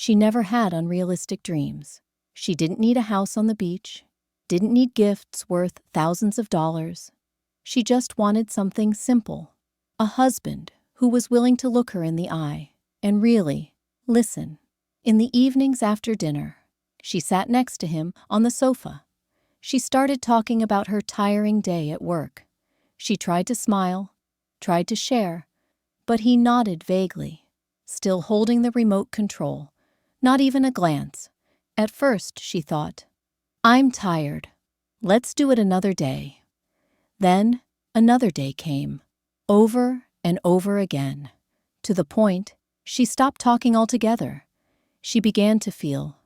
She never had unrealistic dreams. She didn't need a house on the beach, didn't need gifts worth thousands of dollars. She just wanted something simple. A husband who was willing to look her in the eye and really listen. In the evenings after dinner, she sat next to him on the sofa. She started talking about her tiring day at work. She tried to smile, tried to share, but he nodded vaguely, still holding the remote control, not even a glance. At first, she thought, "I'm tired. Let's do it another day." Then, another day came, over and over again, to the point she stopped talking altogether. She began to feel,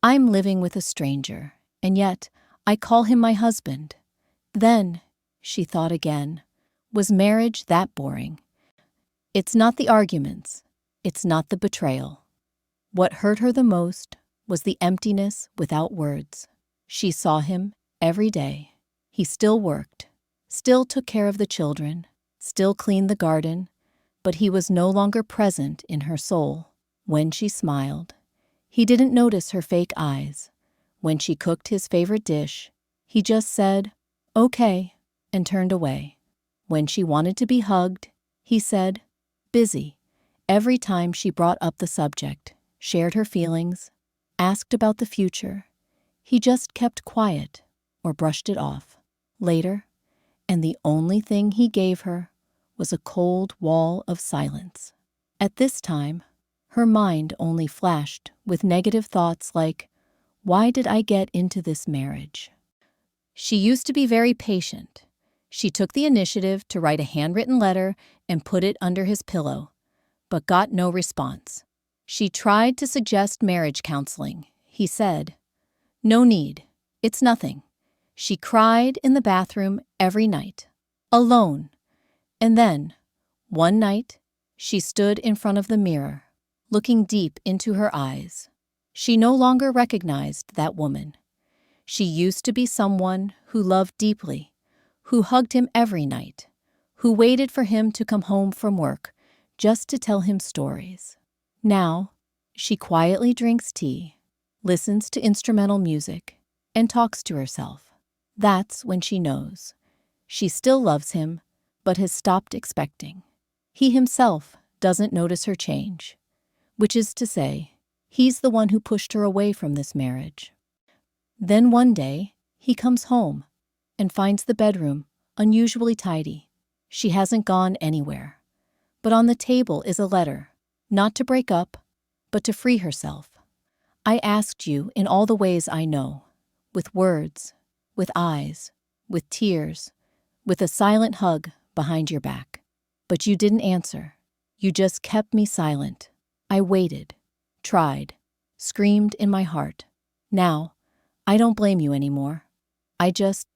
"I'm living with a stranger, and yet I call him my husband." Then, she thought again, was marriage that boring? It's not the arguments, it's not the betrayal. What hurt her the most was the emptiness without words. She saw him every day. He still worked, still took care of the children, still cleaned the garden, but he was no longer present in her soul. When she smiled, he didn't notice her fake eyes. When she cooked his favorite dish, he just said, "Okay," and turned away. When she wanted to be hugged, he said, "Busy." Every time she brought up the subject, shared her feelings, asked about the future, he just kept quiet or brushed it off. Later, and the only thing he gave her was a cold wall of silence. At this time, her mind only flashed with negative thoughts like, "Why did I get into this marriage?" She used to be very patient. She took the initiative to write a handwritten letter and put it under his pillow, but got no response. She tried to suggest marriage counseling. He said, "No need. It's nothing." She cried in the bathroom every night, alone. And then, one night, she stood in front of the mirror, looking deep into her eyes. She no longer recognized that woman. She used to be someone who loved deeply, who hugged him every night, who waited for him to come home from work just to tell him stories. Now, she quietly drinks tea, listens to instrumental music, and talks to herself. That's when she knows. She still loves him, but has stopped expecting. He himself doesn't notice her change, which is to say, he's the one who pushed her away from this marriage. Then one day, he comes home and finds the bedroom unusually tidy. She hasn't gone anywhere. But on the table is a letter, not to break up, but to free herself. "I asked you in all the ways I know, with words, with eyes, with tears, with a silent hug behind your back. But you didn't answer. You just kept me silent. I waited, tried, screamed in my heart. Now, I don't blame you anymore. I just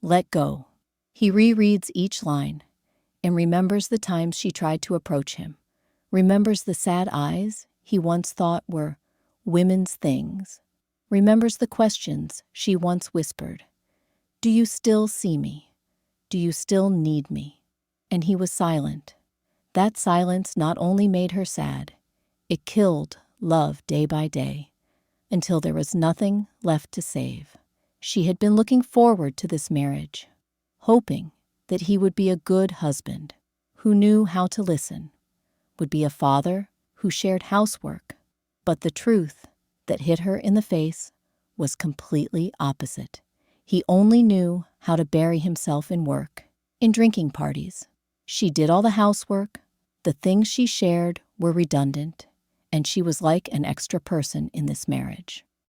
let go." He rereads each line and remembers the times she tried to approach him, remembers the sad eyes he once thought were women's things, remembers the questions she once whispered. "Do you still see me? Do you still need me?" And he was silent. That silence not only made her sad, it killed love day by day, until there was nothing left to save. She had been looking forward to this marriage, hoping that he would be a good husband, who knew how to listen, would be a father who shared housework. But the truth that hit her in the face was completely opposite. He only knew how to bury himself in work, in drinking parties. She did all the housework, the things she shared were redundant, and she was like an extra person in this marriage.